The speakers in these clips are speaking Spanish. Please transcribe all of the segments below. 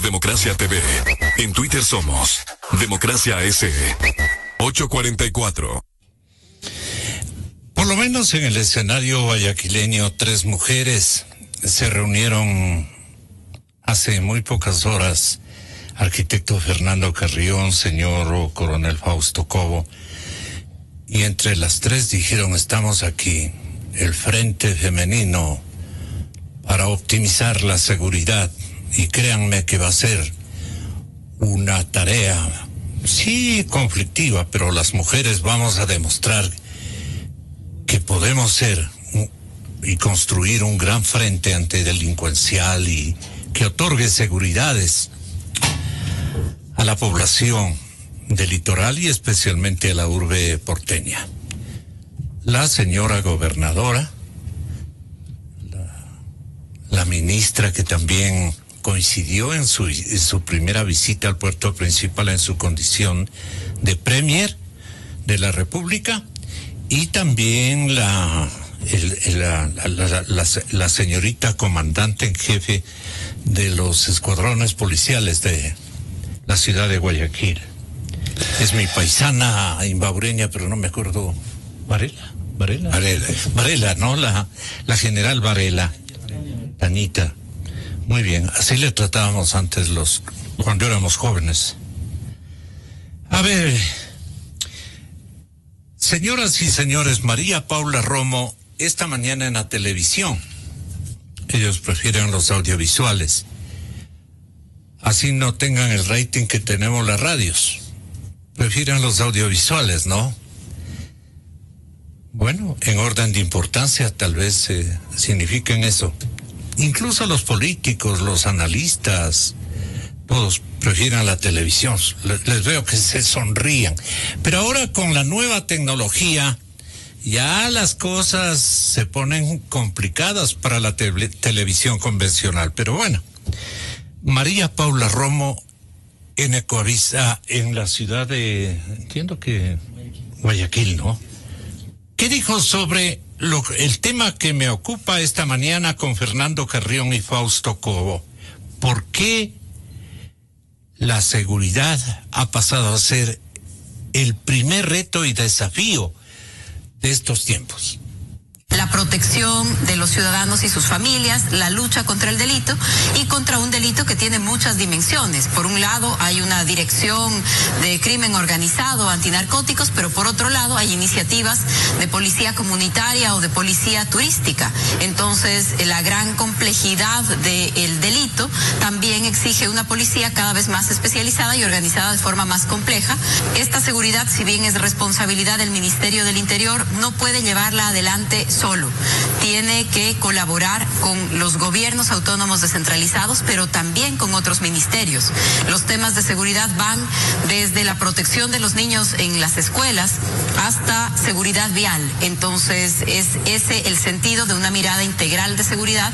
Democracia TV. En Twitter somos Democracia S. 844. Por lo menos en el escenario guayaquileño, 3 mujeres se reunieron hace muy pocas horas. Arquitecto Fernando Carrión, señor coronel Fausto Cobo, y entre las 3 dijeron: estamos aquí, el Frente Femenino, para optimizar la seguridad, y créanme que va a ser una tarea, sí, conflictiva, pero las mujeres vamos a demostrar que podemos ser y construir un gran frente antidelincuencial y que otorgue seguridades a la población del litoral y especialmente a la urbe porteña. La señora gobernadora, la ministra, que también coincidió en su primera visita al puerto principal en su condición de premier de la República, y también la señorita comandante en jefe de los escuadrones policiales de la ciudad de Guayaquil. Es mi paisana imbaureña, pero no me acuerdo. Varela, ¿no? La general Varela. Tanita. Muy bien, así le tratábamos antes cuando éramos jóvenes. A ver, señoras y señores, María Paula Romo, esta mañana en la televisión, ellos prefieren los audiovisuales, así no tengan el rating que tenemos las radios, prefieren los audiovisuales, ¿no? Bueno, en orden de importancia tal vez signifiquen eso. Incluso los políticos, los analistas, todos prefieren la televisión. Les veo que se sonrían. Pero ahora con la nueva tecnología, ya las cosas se ponen complicadas para la televisión convencional. Pero bueno, María Paula Romo en Ecoavisa, en la ciudad de, entiendo que Guayaquil, ¿no? ¿Qué dijo sobre el tema que me ocupa esta mañana con Fernando Carrión y Fausto Cobo? ¿Por qué la seguridad ha pasado a ser el primer reto y desafío de estos tiempos? La protección de los ciudadanos y sus familias, la lucha contra el delito y contra un delito que tiene muchas dimensiones. Por un lado hay una dirección de crimen organizado, antinarcóticos, pero por otro lado hay iniciativas de policía comunitaria o de policía turística. Entonces la gran complejidad del delito también exige una policía cada vez más especializada y organizada de forma más compleja. Esta seguridad, si bien es responsabilidad del Ministerio del Interior, no puede llevarla adelante solo. Tiene que colaborar con los gobiernos autónomos descentralizados, pero también con otros ministerios. Los temas de seguridad van desde la protección de los niños en las escuelas hasta seguridad vial. Entonces es ese el sentido de una mirada integral de seguridad,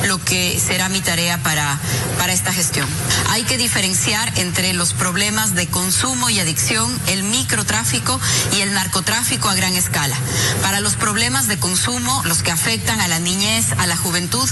lo que será mi tarea para esta gestión. Hay que diferenciar entre los problemas de consumo y adicción, el microtráfico y el narcotráfico a gran escala. Para los problemas de consumo, los que afectan a la niñez, a la juventud,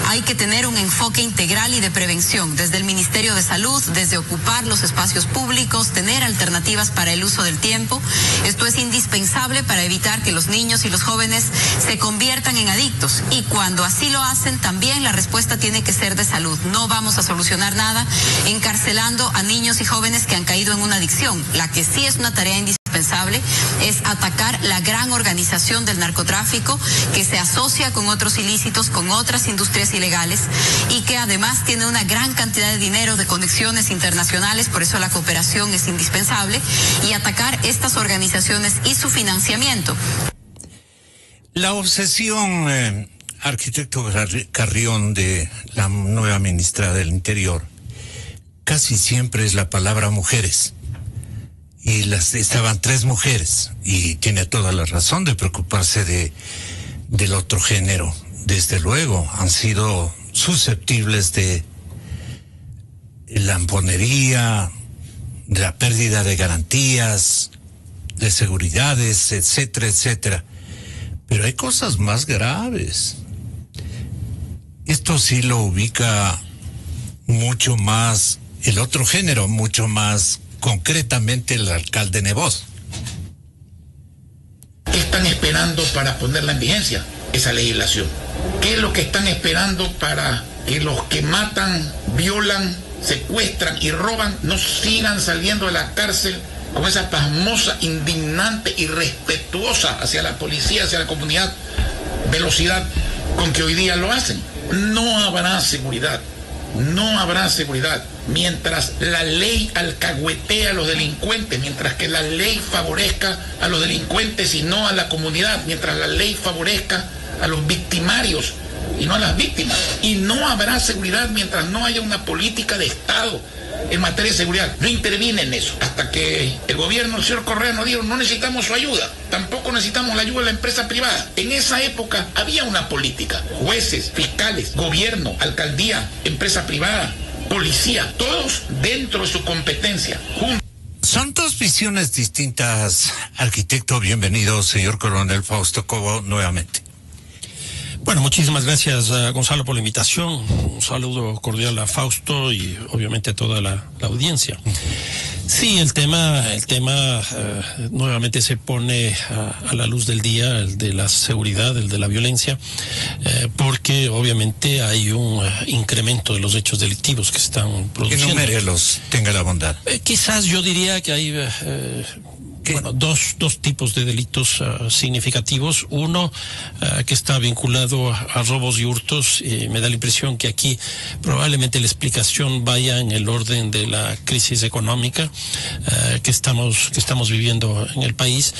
hay que tener un enfoque integral y de prevención desde el Ministerio de Salud, desde ocupar los espacios públicos, tener alternativas para el uso del tiempo. Esto es indispensable para evitar que los niños y los jóvenes se conviertan en adictos, y cuando así lo hacen también la respuesta tiene que ser de salud. No vamos a solucionar nada encarcelando a niños y jóvenes que han caído en una adicción. La que sí es una tarea indispensable es atacar la gran organización del narcotráfico que se asocia con otros ilícitos, con otras industrias ilegales y que además tiene una gran cantidad de dinero, de conexiones internacionales, por eso la cooperación es indispensable, y atacar estas organizaciones y su financiamiento. La obsesión, arquitecto Carrión, de la nueva ministra del Interior, casi siempre es la palabra mujeres. Y estaban 3 mujeres, y tiene toda la razón de preocuparse del otro género. Desde luego, han sido susceptibles de lamponería, de la pérdida de garantías, de seguridades, etcétera, etcétera. Pero hay cosas más graves. Esto sí lo ubica mucho más el otro género, mucho más concretamente el alcalde Nebot. ¿Qué están esperando para ponerla en vigencia, esa legislación? ¿Qué es lo que están esperando para que los que matan, violan, secuestran y roban no sigan saliendo de la cárcel con esa pasmosa, indignante y respetuosa hacia la policía, hacia la comunidad, velocidad con que hoy día lo hacen? No habrá seguridad. No habrá seguridad mientras la ley alcahuetea a los delincuentes, mientras que la ley favorezca a los delincuentes y no a la comunidad, mientras la ley favorezca a los victimarios y no a las víctimas. Y no habrá seguridad mientras no haya una política de Estado en materia de seguridad. No interviene en eso. Hasta que el gobierno, el señor Correa nos dijo, no necesitamos su ayuda, tampoco necesitamos la ayuda de la empresa privada. En esa época había una política. Jueces, fiscales, gobierno, alcaldía, empresa privada, policía, todos dentro de su competencia, juntos. Son dos visiones distintas, arquitecto. Bienvenido, señor coronel Fausto Cobo, nuevamente. Bueno, muchísimas gracias, Gonzalo, por la invitación. Un saludo cordial a Fausto y obviamente a toda la audiencia. Sí, el tema nuevamente se pone a la luz del día, el de la seguridad, el de la violencia, porque obviamente hay un incremento de los hechos delictivos que se están produciendo. Enumérelos, tenga la bondad. Quizás yo diría que hay dos tipos de delitos significativos. Uno que está vinculado a robos y hurtos. Me da la impresión que aquí probablemente la explicación vaya en el orden de la crisis económica que estamos viviendo en el país,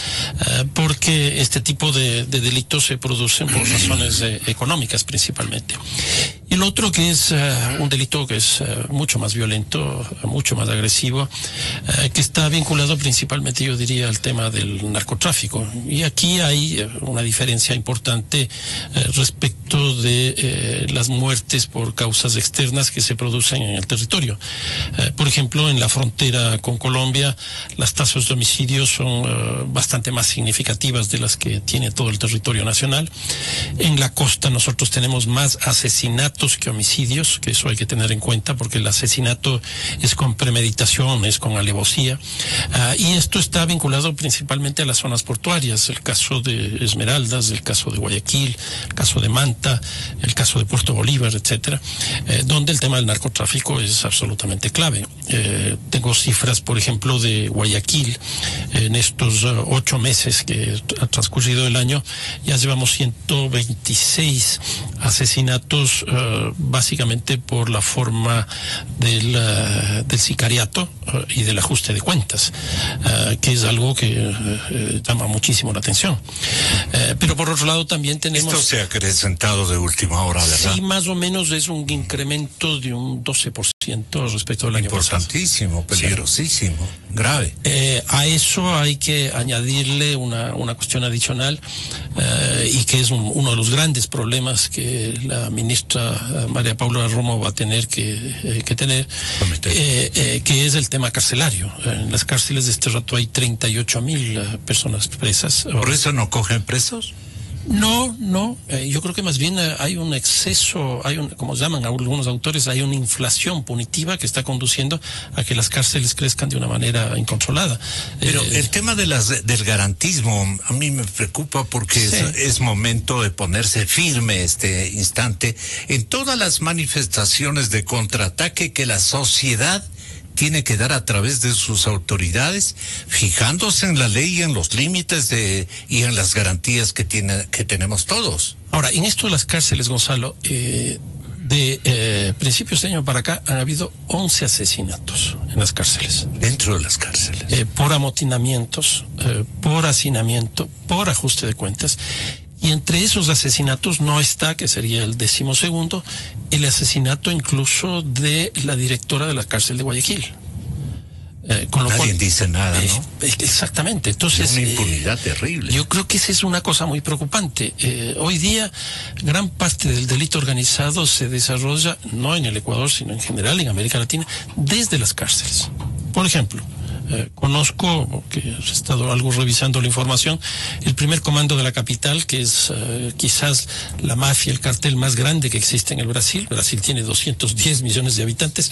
porque este tipo de delitos se producen por razones económicas principalmente. Y el otro que es un delito que es mucho más violento, mucho más agresivo, que está vinculado principalmente, yo diría, al tema del narcotráfico. Y aquí hay una diferencia importante respecto de las muertes por causas externas que se producen en el territorio. Por ejemplo, en la frontera con Colombia, las tasas de homicidios son bastante más significativas de las que tiene todo el territorio nacional. En la costa nosotros tenemos más asesinatos que homicidios, que eso hay que tener en cuenta, porque el asesinato es con premeditación, es con alevosía, y esto está vinculado principalmente a las zonas portuarias, el caso de Esmeraldas, el caso de Guayaquil, el caso de Manta, el caso de Puerto Bolívar, etcétera, donde el tema del narcotráfico es absolutamente clave. Tengo cifras, por ejemplo, de Guayaquil. En estos 8 meses que ha transcurrido el año, ya llevamos 126 asesinatos, básicamente por la forma del sicariato y del ajuste de cuentas, que es algo que llama muchísimo la atención. Pero por otro lado también tenemos... Esto se ha acrecentado de última hora, ¿verdad? Sí, más o menos es un incremento de un 12% respecto al año pasado. Importantísimo, peligrosísimo, sí. Grave. A eso hay que añadirle una cuestión adicional, y que es uno de los grandes problemas que la ministra María Paula Romo va a tener que tener, que es el tema carcelario. En las cárceles de este rato hay 38,000 personas presas. ¿Por eso no cogen presos? No, yo creo que más bien hay un exceso, como llaman algunos autores, hay una inflación punitiva que está conduciendo a que las cárceles crezcan de una manera incontrolada. Pero el tema del garantismo a mí me preocupa, porque sí, es momento de ponerse firme este instante en todas las manifestaciones de contraataque que la sociedad tiene que dar a través de sus autoridades, fijándose en la ley y en los límites y en las garantías que tenemos todos. Ahora, en esto de las cárceles, Gonzalo, de principios de año para acá han habido 11 asesinatos en las cárceles. Dentro de las cárceles. Por amotinamientos, por hacinamiento, por ajuste de cuentas. Y entre esos asesinatos no está, que sería el 12º, el asesinato incluso de la directora de la cárcel de Guayaquil. Con lo Nadie cual, dice nada, ¿no? Exactamente. Entonces, es una impunidad terrible. Yo creo que esa es una cosa muy preocupante. Hoy día, gran parte del delito organizado se desarrolla, no en el Ecuador, sino en general en América Latina, desde las cárceles. Por ejemplo, conozco, porque he estado algo revisando la información, el primer comando de la capital, que es quizás la mafia, el cartel más grande que existe en el Brasil. Brasil tiene 210 millones de habitantes.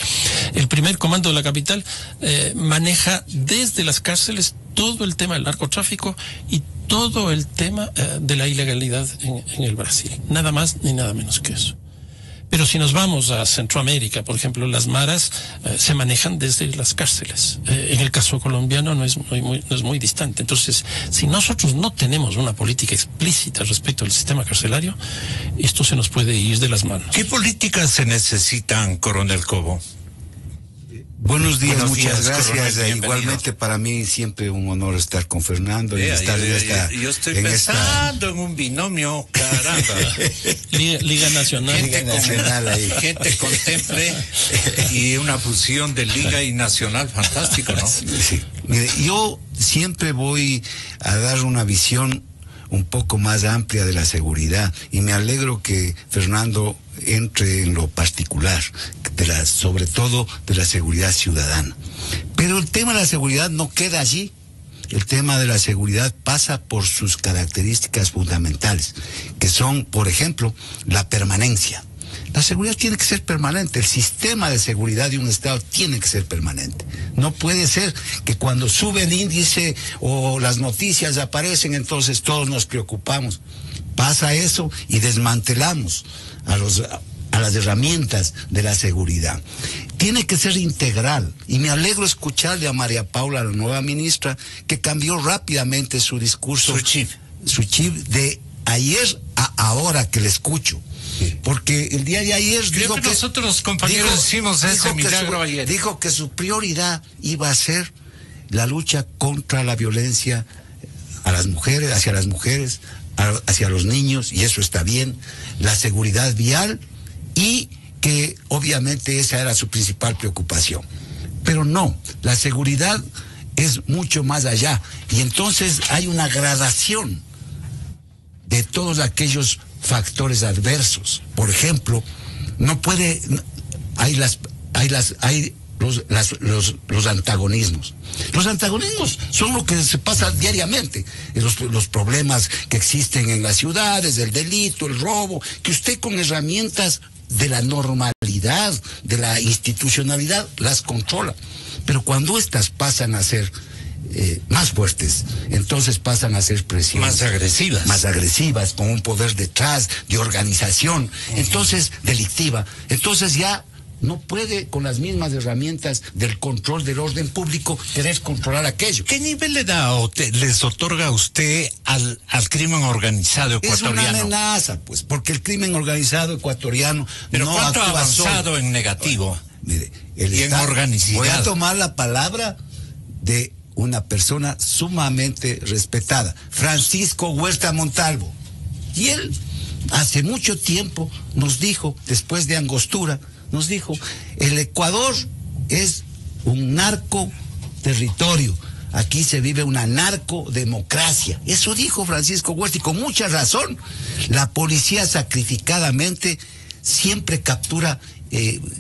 El primer comando de la capital maneja desde las cárceles todo el tema del narcotráfico y todo el tema de la ilegalidad en el Brasil. Nada más ni nada menos que eso. Pero si nos vamos a Centroamérica, por ejemplo, las maras se manejan desde las cárceles. En el caso colombiano no es muy distante. Entonces, si nosotros no tenemos una política explícita respecto al sistema carcelario, esto se nos puede ir de las manos. ¿Qué políticas se necesitan, Coronel Cobo? Buenos días, muchas días, gracias. Igualmente para mí siempre un honor estar con Fernando y estar yo estoy pensando en un binomio, caramba. Liga Nacional. Gente contemple y una fusión de Liga y Nacional, fantástico, ¿no? Sí. Mire, yo siempre voy a dar una visión un poco más amplia de la seguridad y me alegro que Fernando entre en lo particular, sobre todo de la seguridad ciudadana. Pero el tema de la seguridad no queda allí. El tema de la seguridad pasa por sus características fundamentales, que son, por ejemplo, la permanencia. La seguridad tiene que ser permanente, el sistema de seguridad de un Estado tiene que ser permanente. No puede ser que cuando sube el índice o las noticias aparecen, entonces todos nos preocupamos. Pasa eso y desmantelamos a las herramientas de la seguridad. Tiene que ser integral, y me alegro escucharle a María Paula, la nueva ministra, que cambió rápidamente su discurso, su chip de ayer a ahora que le escucho. Porque el día de ayer dijo que nosotros los compañeros hicimos ese milagro ayer. Dijo que su prioridad iba a ser la lucha contra la violencia a las mujeres, hacia los niños, y eso está bien, la seguridad vial, y que obviamente esa era su principal preocupación. Pero no, la seguridad es mucho más allá, y entonces hay una gradación de todos aquellos factores adversos. Por ejemplo, no puede, hay los antagonismos. Los antagonismos son lo que se pasa diariamente, los problemas que existen en las ciudades, el delito, el robo, que usted con herramientas de la normalidad, de la institucionalidad, las controla. Pero cuando estas pasan a ser más fuertes, entonces pasan a ser presiones más agresivas, con un poder detrás de organización, entonces delictiva, entonces ya no puede con las mismas herramientas del control del orden público querer controlar aquello. ¿Qué nivel les otorga a usted al crimen organizado ecuatoriano? Es una amenaza, pues, porque el crimen organizado ecuatoriano pero no ¿cuánto ha actúa avanzado solo en negativo? Mire, en organicidad. Voy a tomar la palabra de una persona sumamente respetada, Francisco Huerta Montalvo, y él hace mucho tiempo nos dijo, después de Angostura, nos dijo, el Ecuador es un narco territorio, aquí se vive una narcodemocracia. Eso dijo Francisco Huerta, y con mucha razón. La policía sacrificadamente siempre captura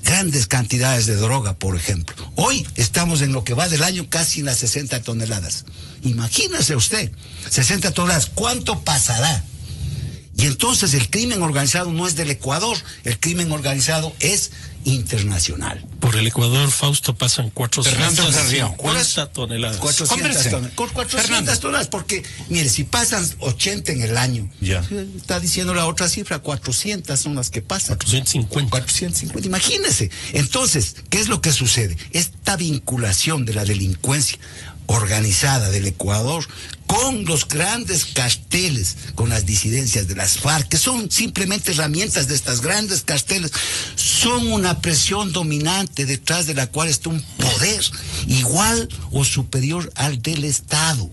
grandes cantidades de droga, por ejemplo. Hoy estamos en lo que va del año casi en las 60 toneladas. Imagínese usted, 60 toneladas, ¿cuánto pasará? Y entonces el crimen organizado no es del Ecuador, el crimen organizado es internacional. Por el Ecuador, Fausto, pasan 450 toneladas. 400 toneladas, porque, mire, si pasan 80 en el año, ya está diciendo la otra cifra, 400 son las que pasan. 450. Imagínese. Entonces, ¿qué es lo que sucede? Esta vinculación de la delincuencia organizada del Ecuador con los grandes carteles, con las disidencias de las FARC, que son simplemente herramientas de estas grandes carteles, son una presión dominante detrás de la cual está un poder igual o superior al del Estado.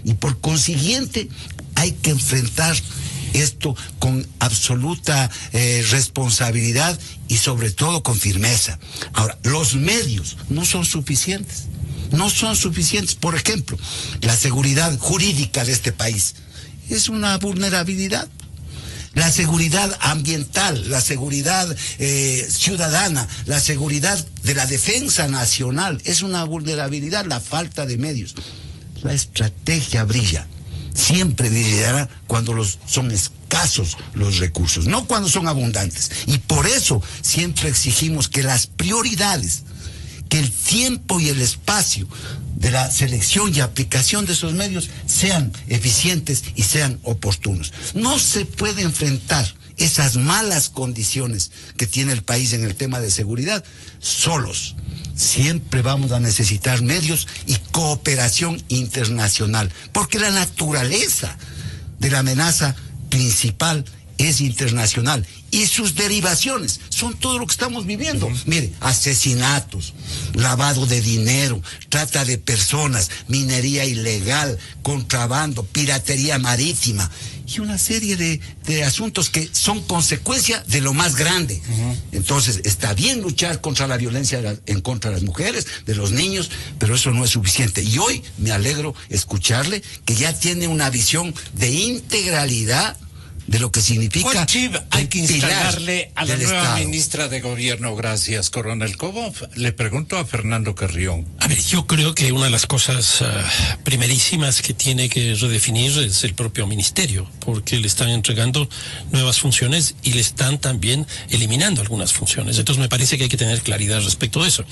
Y por consiguiente hay que enfrentar esto con absoluta responsabilidad y sobre todo con firmeza. Ahora, los medios no son suficientes. No son suficientes. Por ejemplo, la seguridad jurídica de este país es una vulnerabilidad. La seguridad ambiental, la seguridad ciudadana, la seguridad de la defensa nacional, es una vulnerabilidad, la falta de medios. La estrategia brilla, siempre brillará cuando son escasos los recursos, no cuando son abundantes. Y por eso siempre exigimos que las prioridades, que el tiempo y el espacio de la selección y aplicación de esos medios sean eficientes y sean oportunos. No se puede enfrentar esas malas condiciones que tiene el país en el tema de seguridad solos. Siempre vamos a necesitar medios y cooperación internacional, porque la naturaleza de la amenaza principal es internacional y sus derivaciones son todo lo que estamos viviendo. Mire, asesinatos, lavado de dinero, trata de personas, minería ilegal, contrabando, piratería marítima y una serie de asuntos que son consecuencia de lo más grande. Entonces, está bien luchar contra la violencia en contra de las mujeres, de los niños, pero eso no es suficiente. Y hoy me alegro escucharle que ya tiene una visión de integralidad de lo que significa. ¿Cuál chip hay que instalarle a la nueva Estado? ministra de Gobierno? Gracias, Coronel Cobo. Le pregunto a Fernando Carrión. A ver, yo creo que una de las cosas primerísimas que tiene que redefinir es el propio ministerio, porque le están entregando nuevas funciones y le están también eliminando algunas funciones. Entonces me parece que hay que tener claridad respecto de eso.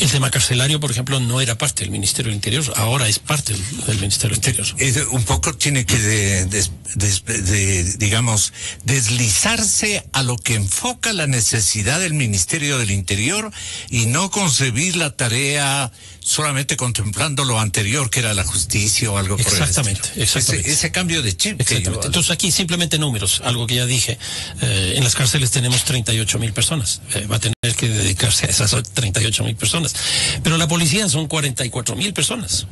El tema carcelario, por ejemplo, no era parte del Ministerio del Interior, ahora es parte del Ministerio del Interior. Un poco tiene que digamos, deslizarse a lo que enfoca la necesidad del Ministerio del Interior y no concebir la tarea solamente contemplando lo anterior, que era la justicia o algo por el estilo. Exactamente. Ese cambio de chip. Exactamente. Entonces aquí simplemente números, algo que ya dije. En las cárceles tenemos 38.000 personas. Va a tener que dedicarse a esas 38.000 personas. Pero la policía son 44.000 personas.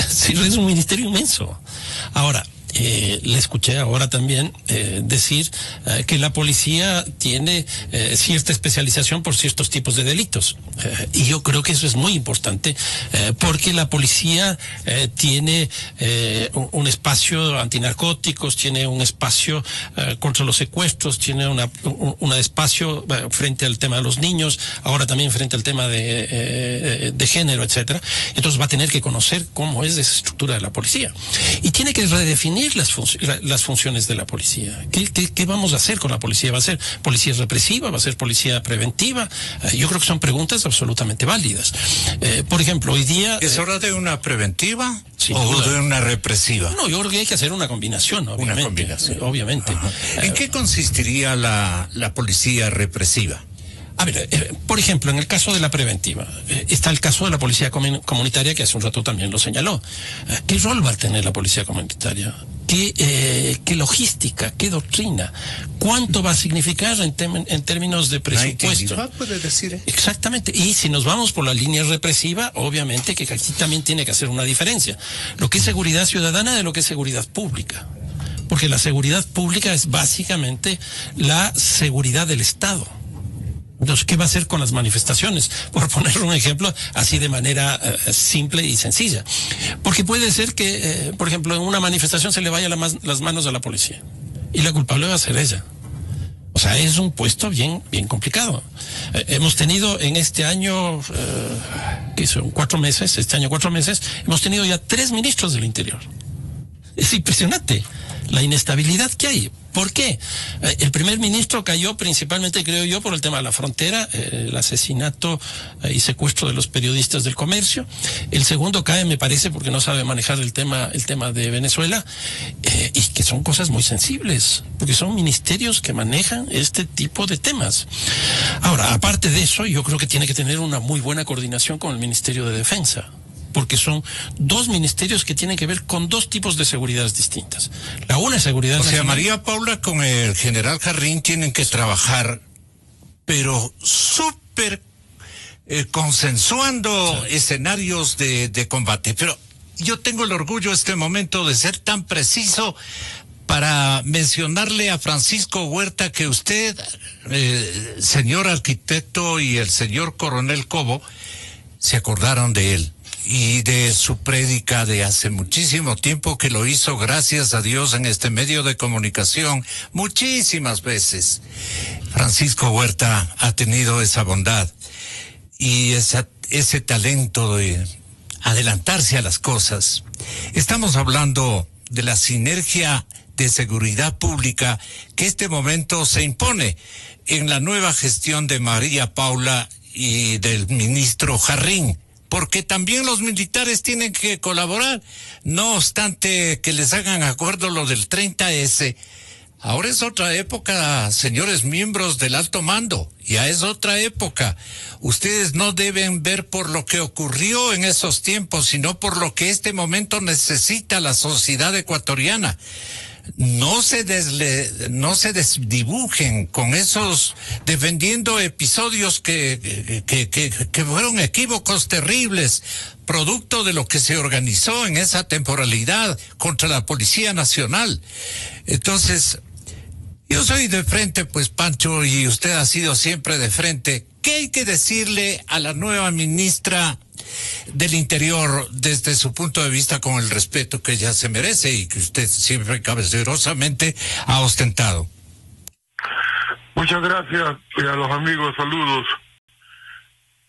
Sí, es un ministerio inmenso. Ahora, le escuché ahora también decir que la policía tiene cierta especialización por ciertos tipos de delitos. Y yo creo que eso es muy importante porque la policía tiene un espacio antinarcóticos, tiene un espacio contra los secuestros, tiene un espacio frente al tema de los niños, ahora también frente al tema de género, etcétera. Entonces va a tener que conocer cómo es esa estructura de la policía. Y tiene que redefinir las funciones de la policía. ¿Qué vamos a hacer con la policía? ¿Va a ser policía represiva? ¿Va a ser policía preventiva? Yo creo que son preguntas absolutamente válidas. Por ejemplo, hoy día... ¿Es hora de una preventiva o de una represiva? No, yo creo que hay que hacer una combinación, obviamente. Una combinación. Obviamente. ¿En qué consistiría la policía represiva? A ver, por ejemplo, en el caso de la preventiva, está el caso de la policía comunitaria, que hace un rato también lo señaló. ¿Qué rol va a tener la policía comunitaria? ¿Qué logística? ¿Qué doctrina? ¿Cuánto va a significar en términos de presupuesto? ¿Puede decir? Exactamente. Y si nos vamos por la línea represiva, obviamente que aquí también tiene que hacer una diferencia. Lo que es seguridad ciudadana de lo que es seguridad pública. Porque la seguridad pública es básicamente la seguridad del Estado. Entonces, ¿qué va a hacer con las manifestaciones? Por poner un ejemplo así de manera simple y sencilla. Porque puede ser que, por ejemplo, en una manifestación se le vaya las manos a la policía. Y la culpable va a ser ella. O sea, es un puesto bien complicado. Hemos tenido en este año, ¿qué son? 4 meses, hemos tenido ya 3 ministros del Interior. Es impresionante la inestabilidad que hay. ¿Por qué? El primer ministro cayó principalmente, creo yo, por el tema de la frontera, el asesinato y secuestro de los periodistas del Comercio. El segundo cae, me parece, porque no sabe manejar el tema de Venezuela, y que son cosas muy sensibles, porque son ministerios que manejan este tipo de temas. Ahora, aparte de eso, yo creo que tiene que tener una muy buena coordinación con el Ministerio de Defensa, porque son 2 ministerios que tienen que ver con 2 tipos de seguridades distintas. La una es seguridad nacional. O sea, María Paula con el general Jarrín tienen que trabajar, pero súper consensuando escenarios de combate. Pero yo tengo el orgullo en este momento de ser tan preciso para mencionarle a Francisco Huerta que usted, señor arquitecto, y el señor coronel Cobo se acordaron de él. y de su prédica de hace muchísimo tiempo, que lo hizo, gracias a Dios, en este medio de comunicación muchísimas veces. Francisco Huerta ha tenido esa bondad y ese talento de adelantarse a las cosas. Estamos hablando de la sinergia de seguridad pública que este momento se impone en la nueva gestión de María Paula y del ministro Jarrín, porque también los militares tienen que colaborar, no obstante que les hagan acuerdo lo del 30S. Ahora es otra época, señores miembros del alto mando, ya es otra época. Ustedes no deben ver por lo que ocurrió en esos tiempos, sino por lo que este momento necesita la sociedad ecuatoriana. No se desdibujen con esos, defendiendo episodios que fueron equívocos terribles, producto de lo que se organizó en esa temporalidad contra la Policía Nacional. Entonces, yo soy de frente, pues, Pancho, y usted ha sido siempre de frente. ¿Qué hay que decirle a la nueva ministra del Interior desde su punto de vista, con el respeto que ella se merece y que usted siempre caballerosamente ha ostentado? Muchas gracias, y a los amigos, saludos.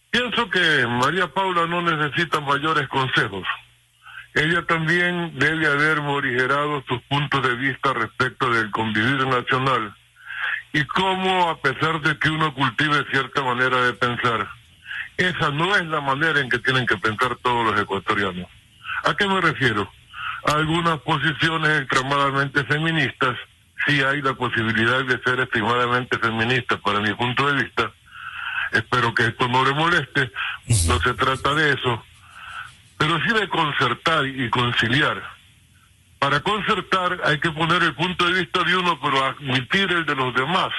Pienso que María Paula no necesita mayores consejos. Ella también debe haber morigerado sus puntos de vista respecto del convivir nacional y cómo, a pesar de que uno cultive cierta manera de pensar, esa no es la manera en que tienen que pensar todos los ecuatorianos. ¿A qué me refiero? A algunas posiciones extremadamente feministas. Sí hay la posibilidad de ser extremadamente feminista para mi punto de vista. Espero que esto no le moleste, no se trata de eso, pero sí de concertar y conciliar. Para concertar hay que poner el punto de vista de uno, pero admitir el de los demás,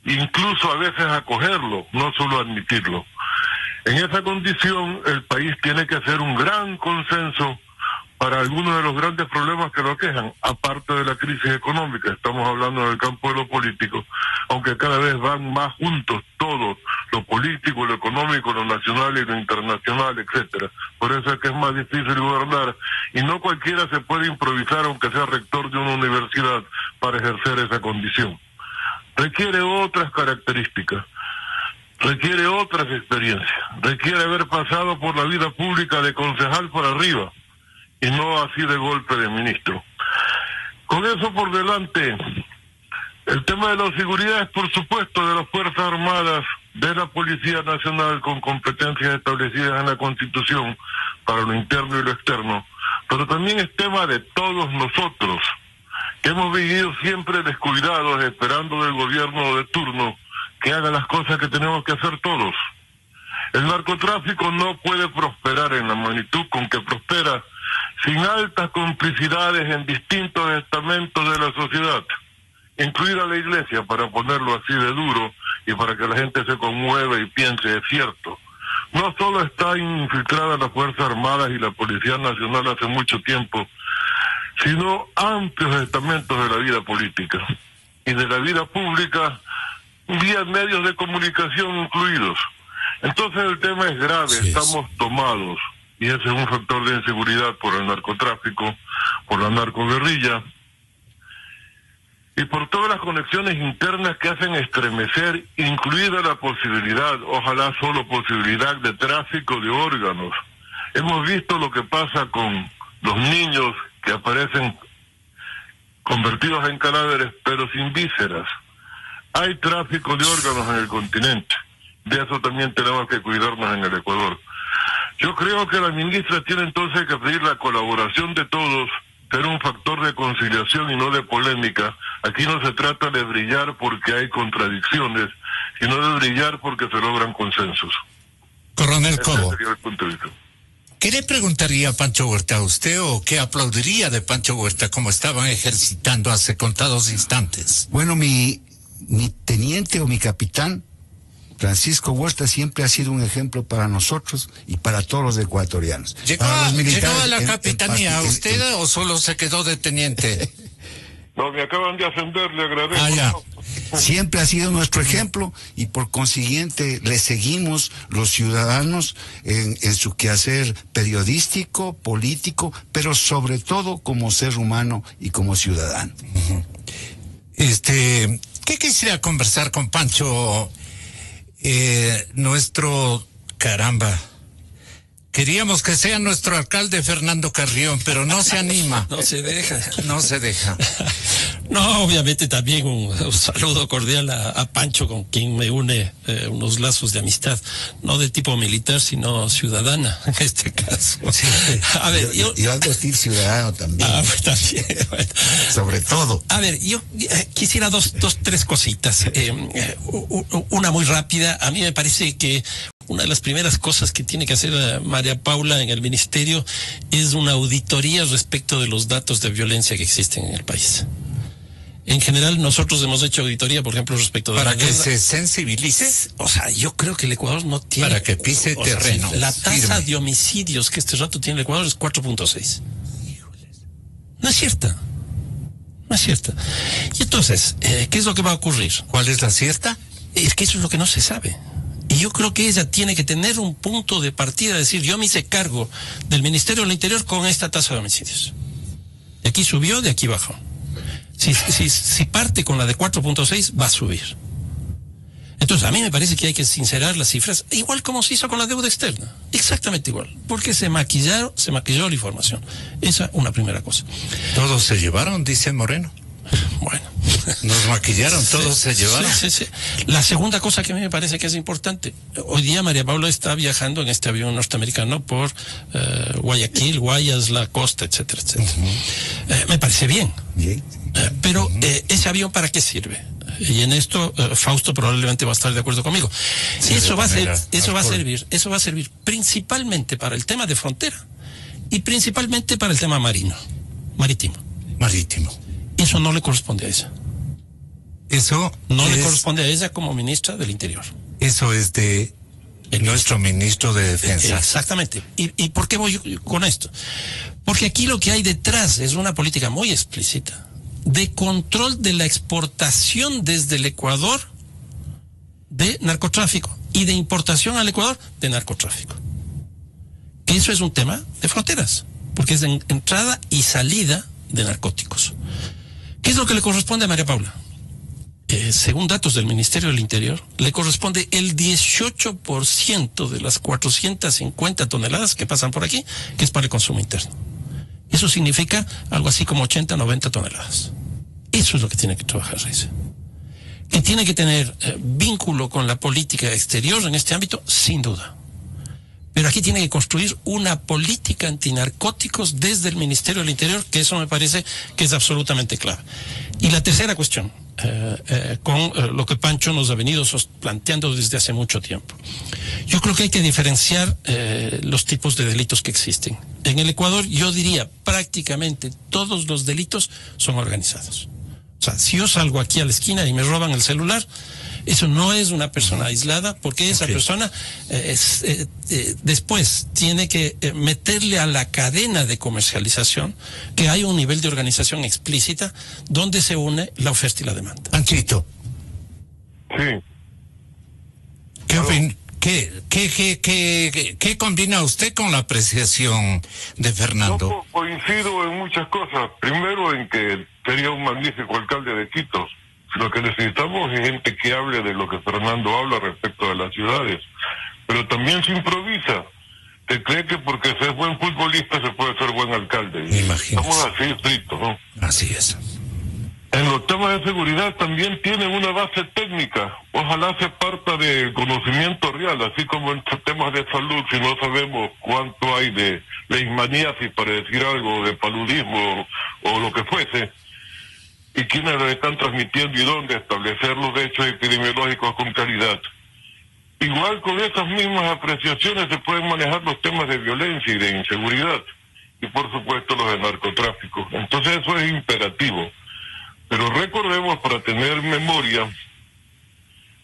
incluso a veces acogerlo, no solo admitirlo. En esa condición el país tiene que hacer un gran consenso para algunos de los grandes problemas que lo aquejan, aparte de la crisis económica. Estamos hablando del campo de lo político, aunque cada vez van más juntos todos, lo político, lo económico, lo nacional y lo internacional, etcétera. Por eso es que es más difícil gobernar, y no cualquiera se puede improvisar, aunque sea rector de una universidad, para ejercer esa condición. Requiere otras características, requiere otras experiencias, requiere haber pasado por la vida pública de concejal para arriba, y no así de golpe de ministro. Con eso por delante, el tema de la seguridad es, por supuesto, de las Fuerzas Armadas, de la Policía Nacional, con competencias establecidas en la Constitución para lo interno y lo externo, pero también es tema de todos nosotros, que hemos vivido siempre descuidados, esperando del gobierno de turno que haga las cosas que tenemos que hacer todos. El narcotráfico no puede prosperar en la magnitud con que prospera sin altas complicidades en distintos estamentos de la sociedad, incluida la iglesia, para ponerlo así de duro y para que la gente se conmueva y piense, es cierto. No solo está infiltrada las Fuerzas Armadas y la Policía Nacional hace mucho tiempo, sino amplios estamentos de la vida política y de la vida pública, vía medios de comunicación incluidos. Entonces el tema es grave, sí, estamos tomados, y ese es un factor de inseguridad por el narcotráfico, por la narcoguerrilla, y por todas las conexiones internas que hacen estremecer, incluida la posibilidad, ojalá solo posibilidad, de tráfico de órganos. Hemos visto lo que pasa con los niños que aparecen convertidos en cadáveres, pero sin vísceras. Hay tráfico de órganos en el continente. De eso también tenemos que cuidarnos en el Ecuador. Yo creo que la ministra tiene entonces que pedir la colaboración de todos, ser un factor de conciliación y no de polémica. Aquí no se trata de brillar porque hay contradicciones, sino de brillar porque se logran consensos. Coronel Cobo, ese sería el punto de vista. ¿Qué le preguntaría a Pancho Huerta a usted, o qué aplaudiría de Pancho Huerta como estaban ejercitando hace contados instantes? Bueno, mi teniente o mi capitán, Francisco Huerta, siempre ha sido un ejemplo para nosotros y para todos los ecuatorianos. ¿Llegó a la capitanía usted o solo se quedó de teniente? No, me acaban de ascender, le agradezco. Ya. siempre ha sido nuestro ejemplo y por consiguiente le seguimos los ciudadanos en su quehacer periodístico, político, pero sobre todo como ser humano y como ciudadano. ¿Qué quisiera conversar con Pancho? Nuestro caramba. Queríamos que sea nuestro alcalde Fernando Carrión, pero no se anima. No se deja. No se deja. No, obviamente también un saludo cordial a Pancho, con quien me une unos lazos de amistad, no de tipo militar, sino ciudadana, en este caso. Sí. A ver, yo algo decir ciudadano también. Pues también. Bueno. Sobre todo. A ver, yo quisiera tres cositas. Una muy rápida. A mí me parece que una de las primeras cosas que tiene que hacer María Paula en el ministerio es una auditoría respecto de los datos de violencia que existen en el país. En general, nosotros hemos hecho auditoría, por ejemplo, respecto de... ¿Para que se sensibilice? O sea, yo creo que el Ecuador no tiene... Para que pise terreno. La tasa de homicidios que este rato tiene el Ecuador es 4.6. No es cierta. No es cierta. Y entonces, ¿qué es lo que va a ocurrir? ¿Cuál es la cierta? Es que eso es lo que no se sabe. Y yo creo que ella tiene que tener un punto de partida, decir, yo me hice cargo del Ministerio del Interior con esta tasa de homicidios. De aquí subió, de aquí bajó. Si parte con la de 4.6, va a subir. Entonces, a mí me parece que hay que sincerar las cifras, igual como se hizo con la deuda externa. Exactamente igual. Porque se maquilló la información. Esa es una primera cosa. Todos se llevaron, dice Moreno. Bueno. Nos maquillaron, todos se llevaron. Sí. La segunda cosa que a mí me parece que es importante. Hoy día María Paula está viajando en este avión norteamericano por Guayaquil, Guayas, la costa, etcétera, etcétera. Me parece bien. Pero ese avión, ¿para qué sirve? Y en esto Fausto probablemente va a estar de acuerdo conmigo. Eso va a servir principalmente para el tema de frontera y principalmente para el tema marítimo. Eso no le corresponde a ella. Eso no le corresponde a ella como ministra del Interior. Eso es de nuestro ministro de Defensa. Exactamente. ¿Y por qué voy con esto? Porque aquí lo que hay detrás es una política muy explícita de control de la exportación desde el Ecuador de narcotráfico y de importación al Ecuador de narcotráfico. Eso es un tema de fronteras, porque es de entrada y salida de narcóticos. ¿Qué es lo que le corresponde a María Paula? Según datos del Ministerio del Interior, le corresponde el 18% de las 450 toneladas que pasan por aquí, que es para el consumo interno. Eso significa algo así como 80, 90 toneladas. Eso es lo que tiene que trabajar Reise. Que tiene que tener vínculo con la política exterior en este ámbito, sin duda. Pero aquí tiene que construir una política antinarcóticos desde el Ministerio del Interior, que eso me parece que es absolutamente clave. Y la tercera cuestión, con lo que Pancho nos ha venido planteando desde hace mucho tiempo. Yo creo que hay que diferenciar los tipos de delitos que existen. En el Ecuador, yo diría, prácticamente todos los delitos son organizados. O sea, si yo salgo aquí a la esquina y me roban el celular, eso no es una persona aislada, porque esa persona después tiene que meterle a la cadena de comercialización que hay un nivel de organización explícita donde se une la oferta y la demanda. Panchito. Sí. ¿Qué combina usted con la apreciación de Fernando? Yo coincido en muchas cosas. Primero, en que sería un magnífico alcalde de Quito. Lo que necesitamos es gente que hable de lo que Fernando habla respecto de las ciudades. Pero también se improvisa. Se cree que porque se es buen futbolista se puede ser buen alcalde. Imagínese. Estamos así estrictos, ¿no? Así es. En los temas de seguridad también tienen una base técnica. Ojalá se parta de conocimiento real, así como en temas de salud, si no sabemos cuánto hay de leishmaniasis, para decir algo, de paludismo o lo que fuese, y quiénes lo están transmitiendo y dónde, establecer los hechos epidemiológicos con claridad. Igual con esas mismas apreciaciones se pueden manejar los temas de violencia y de inseguridad, y por supuesto los de narcotráfico. Entonces eso es imperativo. Pero recordemos, para tener memoria,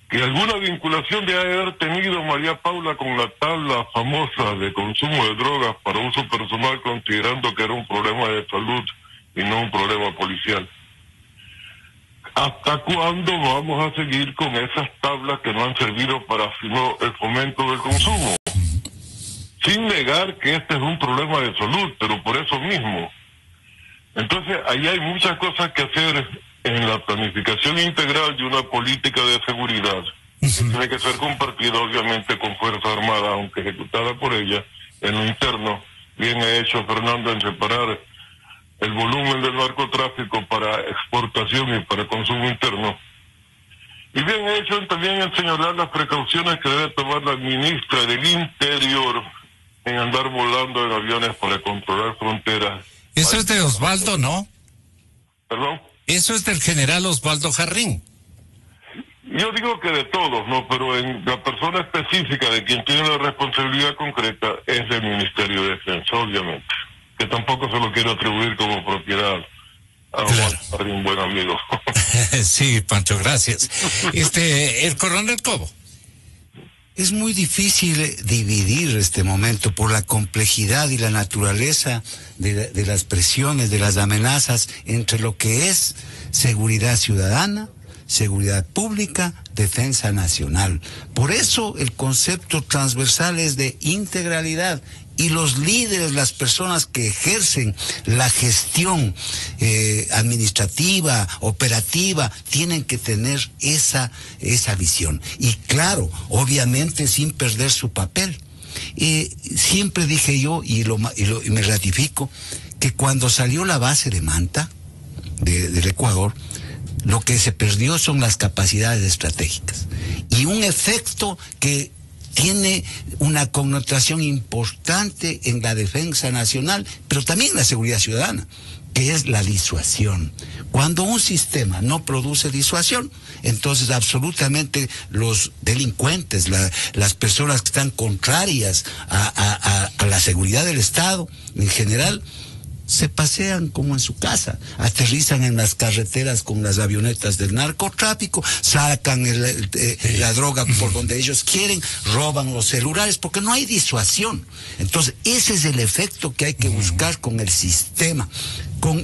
que alguna vinculación debe haber tenido María Paula con la tabla famosa de consumo de drogas para uso personal, considerando que era un problema de salud y no un problema policial. ¿hasta cuándo vamos a seguir con esas tablas que no han servido para sino el fomento del consumo? Sin negar que este es un problema de salud, pero por eso mismo. Entonces, ahí hay muchas cosas que hacer en la planificación integral de una política de seguridad. Tiene que ser compartida, obviamente, con Fuerza Armada, aunque ejecutada por ella, en lo interno. Bien ha hecho Fernando en separar el volumen del narcotráfico para exportación y para consumo interno. Y bien ha hecho también en señalar las precauciones que debe tomar la ministra del Interior en andar volando en aviones para controlar fronteras. Eso es de Osvaldo, ¿no? ¿Perdón? Eso es del general Osvaldo Jarrín. Yo digo que de todos, ¿no? Pero en la persona específica de quien tiene la responsabilidad concreta es el Ministerio de Defensa, obviamente. Que tampoco se lo quiero atribuir como propiedad a un buen amigo. Sí, Pancho, gracias. El coronel Cobo. Es muy difícil dividir este momento por la complejidad y la naturaleza de las presiones, de las amenazas entre lo que es seguridad ciudadana, seguridad pública, defensa nacional. Por eso el concepto transversal es de integralidad. Y los líderes, las personas que ejercen la gestión administrativa, operativa, tienen que tener esa visión. Y claro, obviamente sin perder su papel. Siempre dije yo, y me ratifico, que cuando salió la base de Manta, del Ecuador, lo que se perdió son las capacidades estratégicas. Y un efecto que tiene una connotación importante en la defensa nacional, pero también en la seguridad ciudadana, que es la disuasión. Cuando un sistema no produce disuasión, entonces absolutamente los delincuentes, las personas que están contrarias a la seguridad del Estado en general, se pasean como en su casa, aterrizan en las carreteras con las avionetas del narcotráfico, sacan la droga por donde ellos quieren, roban los celulares, porque no hay disuasión. Entonces, ese es el efecto que hay que buscar con el sistema.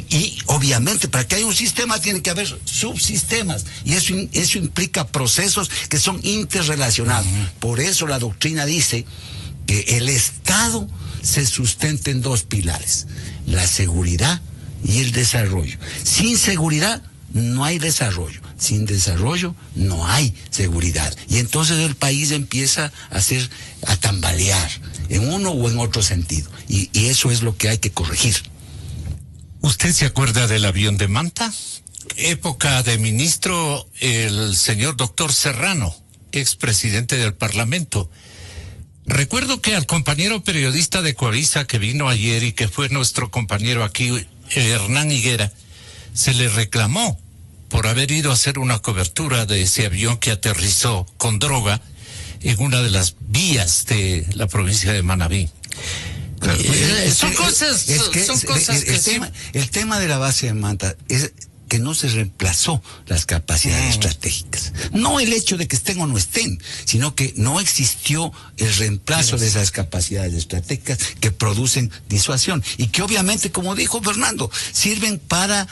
Y obviamente, para que haya un sistema tiene que haber subsistemas, y eso implica procesos que son interrelacionados. Por eso la doctrina dice que el Estado se sustenta en dos pilares: la seguridad y el desarrollo. Sin seguridad no hay desarrollo. Sin desarrollo no hay seguridad. Y entonces el país empieza a tambalear en uno o en otro sentido. Y eso es lo que hay que corregir. ¿Usted se acuerda del avión de Manta? Época de ministro, el señor doctor Serrano, expresidente del Parlamento. Recuerdo que al compañero periodista de Coavisa que vino ayer y que fue nuestro compañero aquí, Hernán Higuera, se le reclamó por haber ido a hacer una cobertura de ese avión que aterrizó con droga en una de las vías de la provincia de Manabí. Claro, son cosas que el tema de la base de Manta es que no se reemplazó las capacidades estratégicas. No el hecho de que estén o no estén, sino que no existió el reemplazo de esas capacidades estratégicas que producen disuasión y que obviamente, como dijo Fernando, sirven para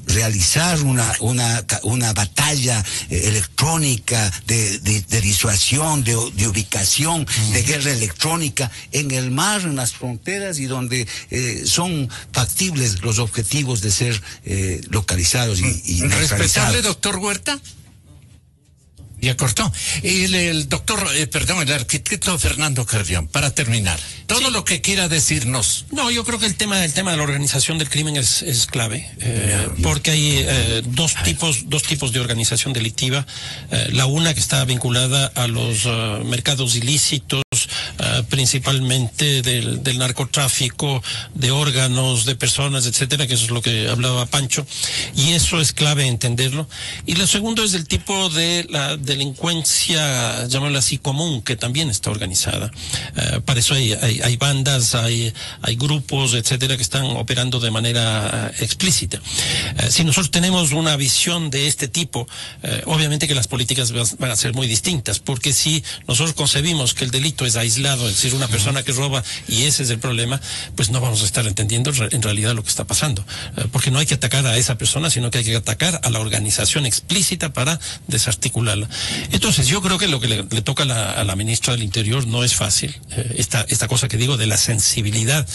realizar una batalla electrónica de disuasión, de ubicación, de guerra electrónica en el mar, en las fronteras, y donde son factibles los objetivos de ser localizados y ¿respetable, doctor Huerta? Ya cortó. El arquitecto Fernando Carrión, para terminar, todo lo que quiera decirnos. No, yo creo que el tema de la organización del crimen es clave, porque hay dos tipos de organización delictiva. La una que está vinculada a los mercados ilícitos, principalmente del narcotráfico, de órganos, de personas, etcétera, que eso es lo que hablaba Pancho, y eso es clave entenderlo. Y lo segundo es el tipo de delincuencia, llamémosla así, común, que también está organizada. Para eso hay bandas, hay grupos, etcétera, que están operando de manera explícita. Si nosotros tenemos una visión de este tipo, obviamente que las políticas van a ser muy distintas, porque si nosotros concebimos que el delito es aislado, es decir, una persona que roba y ese es el problema, pues no vamos a estar entendiendo en realidad lo que está pasando, porque no hay que atacar a esa persona, sino que hay que atacar a la organización explícita para desarticularla. Entonces yo creo que lo que le toca a la ministra del Interior no es fácil, esta cosa que digo de la sensibilidad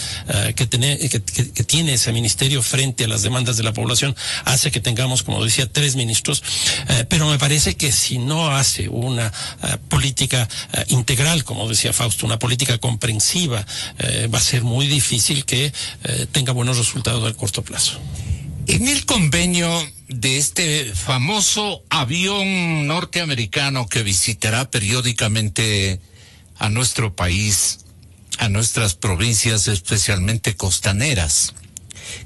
que tiene ese ministerio frente a las demandas de la población hace que tengamos, como decía, 3 ministros, pero me parece que si no hace una política integral, como decía Fausto, una política comprensiva, va a ser muy difícil que tenga buenos resultados a corto plazo. En el convenio de este famoso avión norteamericano que visitará periódicamente a nuestro país, a nuestras provincias, especialmente costaneras,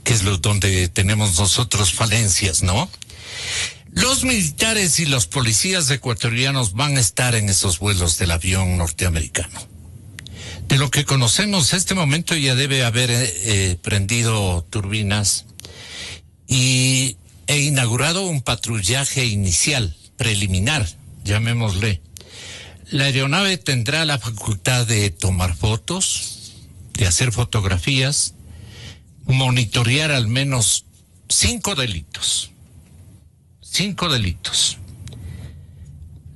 que es donde tenemos nosotros falencias, ¿no? Los militares y los policías ecuatorianos van a estar en esos vuelos del avión norteamericano. De lo que conocemos, este momento ya debe haber prendido turbinas e inaugurado un patrullaje inicial, preliminar, llamémosle. La aeronave tendrá la facultad de tomar fotos, de hacer fotografías, monitorear al menos 5 delitos. 5 delitos.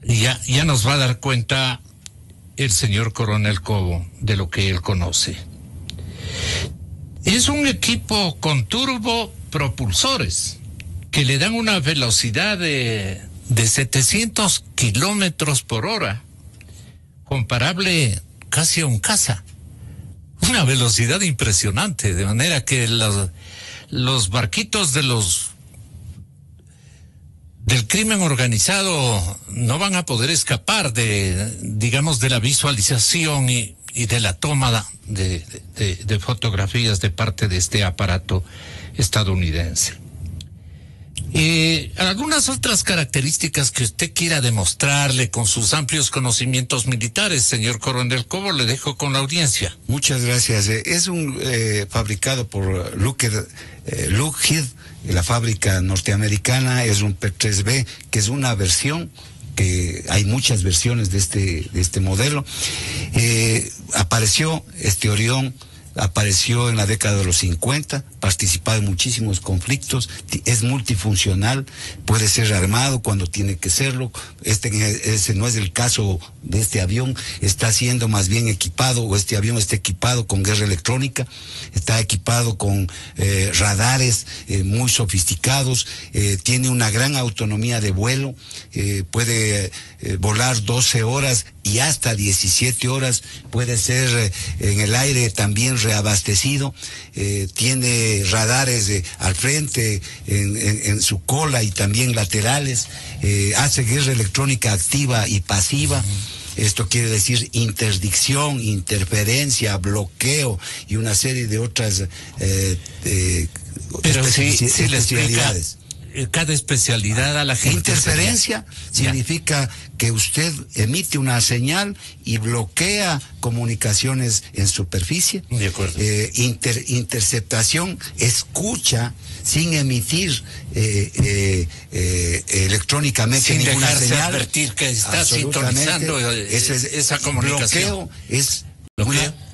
Y ya nos va a dar cuenta el señor Coronel Cobo de lo que él conoce. Es un equipo con turbopropulsores que le dan una velocidad de 700 kilómetros por hora, comparable casi a un caza. Una velocidad impresionante, de manera que los barquitos del crimen organizado no van a poder escapar de la visualización y de la toma de fotografías de parte de este aparato estadounidense. Algunas otras características que usted quiera demostrarle con sus amplios conocimientos militares, señor Coronel Cobo, le dejo con la audiencia. Muchas gracias. Es un fabricado por Lockheed, la fábrica norteamericana, es un P-3B, que es una versión, que hay muchas versiones de este modelo. Apareció este Orión, apareció en la década de los 50, participado en muchísimos conflictos, es multifuncional, puede ser armado cuando tiene que serlo. Ese no es el caso de este avión, está siendo más bien equipado, o este avión está equipado con guerra electrónica, está equipado con radares muy sofisticados, tiene una gran autonomía de vuelo, puede volar 12 horas y hasta 17 horas, puede ser en el aire también reabastecido, tiene radares al frente, en su cola y también laterales, hace guerra electrónica activa y pasiva. Esto quiere decir interdicción, interferencia, bloqueo y una serie de otras especialidades. Cada especialidad a la gente. Interferencia significa que usted emite una señal y bloquea comunicaciones en superficie. De acuerdo. Interceptación, escucha sin emitir electrónicamente sin ninguna dejarse señal. Advertir que está sintonizando esa comunicación. Bloqueo es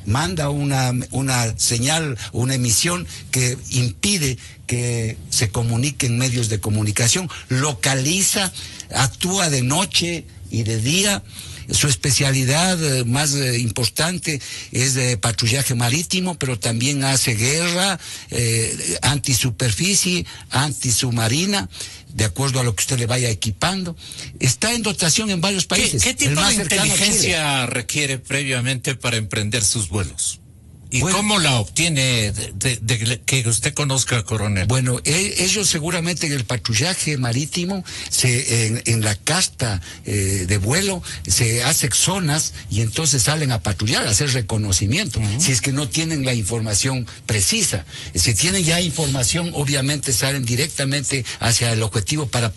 manda una señal, una emisión que impide que se comuniquen medios de comunicación, localiza, actúa de noche y de día. Su especialidad más importante es de patrullaje marítimo, pero también hace guerra, antisuperficie, antisubmarina, de acuerdo a lo que usted le vaya equipando. Está en dotación en varios países. ¿Qué tipo de inteligencia requiere previamente para emprender sus vuelos? ¿Y cómo la obtiene de que usted conozca, coronel? Bueno, ellos seguramente en el patrullaje marítimo, en la casta de vuelo, se hacen zonas y entonces salen a patrullar, a hacer reconocimiento. Si es que no tienen la información precisa. Si tienen ya información, obviamente salen directamente hacia el objetivo para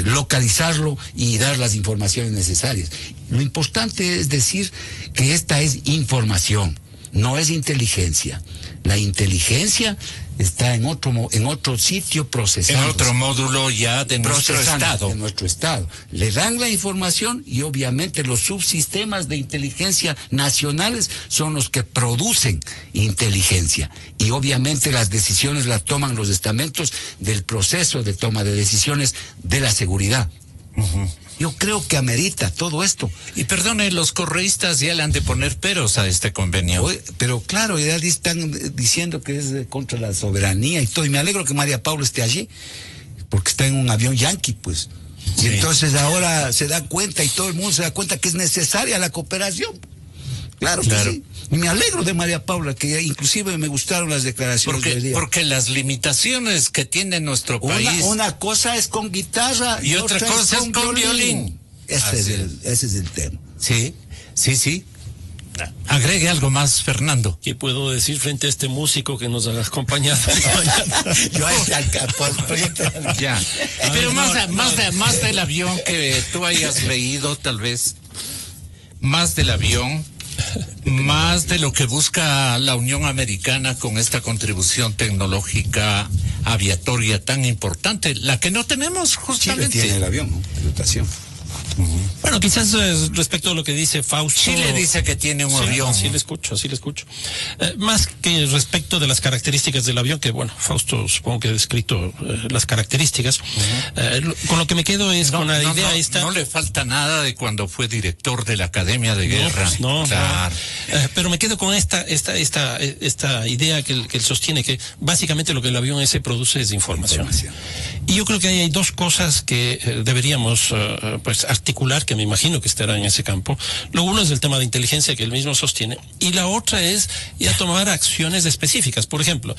localizarlo y dar las informaciones necesarias. Lo importante es decir que esta es información, no es inteligencia. La inteligencia está en otro sitio procesando. En otro módulo ya de nuestro estado. De nuestro estado. Le dan la información y obviamente los subsistemas de inteligencia nacionales son los que producen inteligencia. Y obviamente las decisiones las toman los estamentos del proceso de toma de decisiones de la seguridad. Uh-huh. Yo creo que amerita todo esto. Y perdone, los correístas ya le han de poner peros a este convenio. Pero claro, ya están diciendo que es contra la soberanía y todo. Y me alegro que María Paula esté allí, porque está en un avión yanqui, pues. Sí. Y entonces ahora se da cuenta y todo el mundo se da cuenta que es necesaria la cooperación. Claro. Que sí. Y me alegro de María Paula, que inclusive me gustaron las declaraciones del día. Porque las limitaciones que tiene nuestro país... Una cosa es con guitarra y otra cosa es con violín. Ese es el tema. Sí. Agregue algo más, Fernando. ¿Qué puedo decir frente a este músico que nos ha acompañado? Ya. Pero más del avión que tú hayas leído, tal vez. Más del avión. Más de lo que busca la Unión Americana con esta contribución tecnológica aviatoria tan importante, la que no tenemos justamente. Chile tiene el avión, ¿no? De dotación. Uh-huh. Bueno, quizás respecto a lo que dice Fausto... Chile dice que tiene un avión. Sí, le escucho. Más que respecto de las características del avión, que bueno, Fausto supongo que ha descrito las características, con lo que me quedo es con la idea esta... No le falta nada de cuando fue director de la Academia de Guerra. Claro. Pero me quedo con esta idea que él sostiene, que básicamente lo que el avión ese produce es información. Y yo creo que ahí hay dos cosas que deberíamos articular, que me imagino que estará en ese campo. Lo uno es el tema de inteligencia que él mismo sostiene, y la otra es ya tomar acciones específicas. Por ejemplo,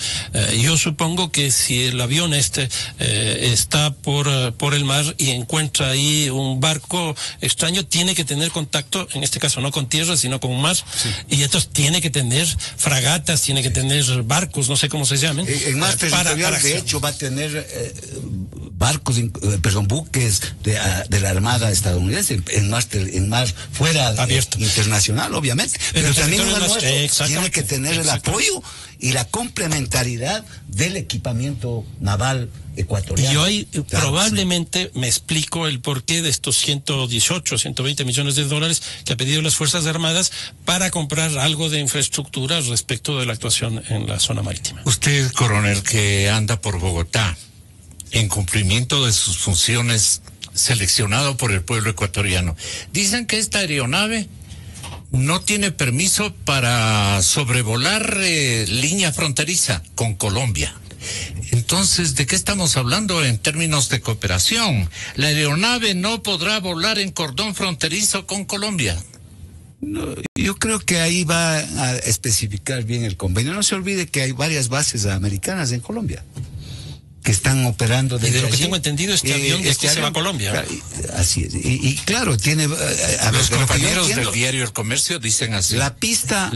yo supongo que si el avión está por el mar y encuentra ahí un barco extraño, tiene que tener contacto, en este caso no con tierra, sino con mar, y entonces tiene que tener fragatas, tiene que tener barcos, no sé cómo se llamen. En mar territorial, de hecho, va a tener buques de la Armada estadounidense en mar fuera abierto, internacional, obviamente, pero también tiene que tener el apoyo y la complementariedad del equipamiento naval ecuatoriano. Y hoy probablemente me explico el porqué de estos 120 millones de dólares que ha pedido las Fuerzas Armadas para comprar algo de infraestructura respecto de la actuación en la zona marítima. Usted, coronel, que anda por Bogotá, en cumplimiento de sus funciones, seleccionado por el pueblo ecuatoriano, dicen que esta aeronave no tiene permiso para sobrevolar línea fronteriza con Colombia. Entonces, ¿de qué estamos hablando en términos de cooperación? La aeronave no podrá volar en cordón fronterizo con Colombia. No, yo creo que ahí va a especificar bien el convenio. No se olvide que hay varias bases americanas en Colombia que están operando desde allí. De lo que tengo entendido, este avión se va a Colombia. Así es. Y claro, tiene... Los compañeros del diario El Comercio dicen así. La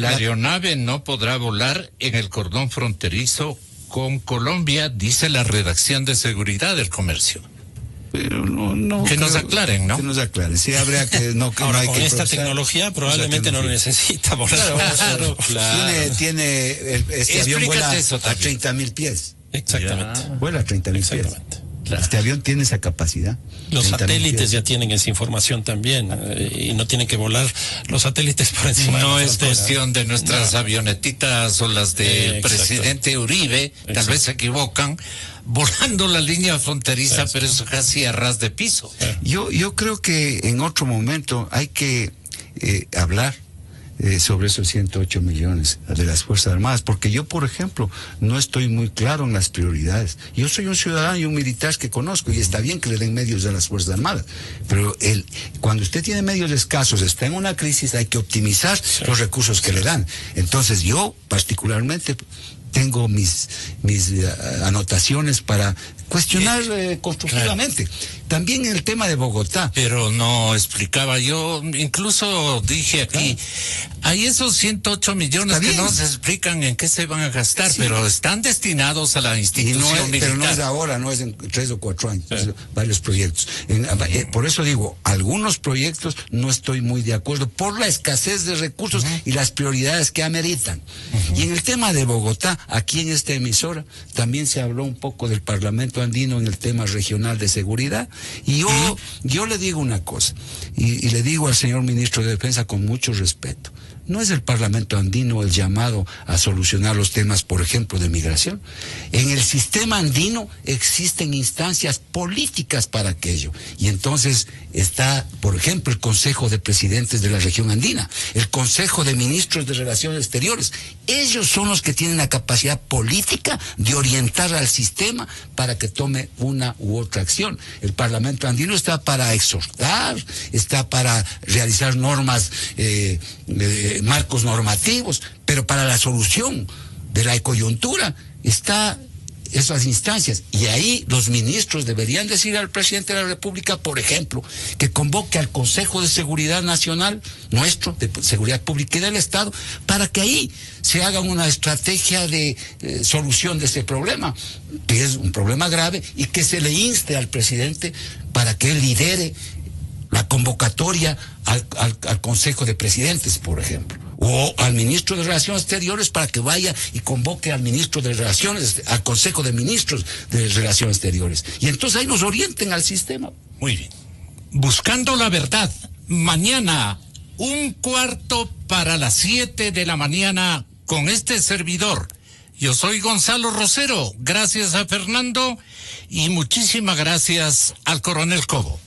aeronave no podrá volar en el cordón fronterizo con Colombia, dice la redacción de seguridad del Comercio. Pero no que nos aclaren, ¿no? Que nos aclaren. Sí, habría que ahora, no hay con que esta tecnología probablemente no necesita volar. Claro. Tiene este avión vuela a 30.000 pies. Exactamente. Vuela a 30.000 pies. Claro. Este avión tiene esa capacidad. Los satélites ya tienen esa información también, y no tienen que volar los satélites por encima. No es cuestión de nuestras avionetitas o las del presidente Uribe, tal vez se equivocan, volando la línea fronteriza, pero eso casi a ras de piso. Yo creo que en otro momento hay que hablar sobre esos 108 millones de las Fuerzas Armadas, porque yo, por ejemplo, no estoy muy claro en las prioridades. Yo soy un ciudadano y un militar que conozco, y está bien que le den medios a las Fuerzas Armadas, pero cuando usted tiene medios escasos, está en una crisis, hay que optimizar los recursos que le dan. Entonces yo, particularmente, tengo mis anotaciones para cuestionar constructivamente. También en el tema de Bogotá. Pero no explicaba yo, incluso dije aquí, hay esos 108 millones que no se explican en qué se van a gastar, pero están destinados a la institución militar. Pero no es ahora, no es en 3 o 4 años, varios proyectos. Por eso digo, algunos proyectos no estoy muy de acuerdo por la escasez de recursos y las prioridades que ameritan. Y en el tema de Bogotá, aquí en esta emisora, también se habló un poco del Parlamento andino en el tema regional de seguridad. Y yo le digo una cosa, y le digo al señor ministro de Defensa con mucho respeto. No es el Parlamento andino el llamado a solucionar los temas, por ejemplo, de migración. En el sistema andino existen instancias políticas para aquello. Y entonces está, por ejemplo, el Consejo de Presidentes de la región andina, el Consejo de Ministros de Relaciones Exteriores. Ellos son los que tienen la capacidad política de orientar al sistema para que tome una u otra acción. El Parlamento andino está para exhortar, está para realizar normas, marcos normativos, pero para la solución de la coyuntura está esas instancias, y ahí los ministros deberían decir al presidente de la República, por ejemplo, que convoque al Consejo de Seguridad Nacional nuestro, de Seguridad Pública y del Estado, para que ahí se haga una estrategia de solución de ese problema, que es un problema grave, y que se le inste al presidente para que él lidere la convocatoria al Consejo de Presidentes, por ejemplo, o al ministro de Relaciones Exteriores para que vaya y convoque al ministro de Relaciones, al Consejo de Ministros de Relaciones Exteriores. Y entonces ahí nos orienten al sistema. Muy bien. Buscando la verdad, mañana, 6:45 de la mañana, con este servidor. Yo soy Gonzalo Rosero. Gracias a Fernando y muchísimas gracias al coronel Cobo.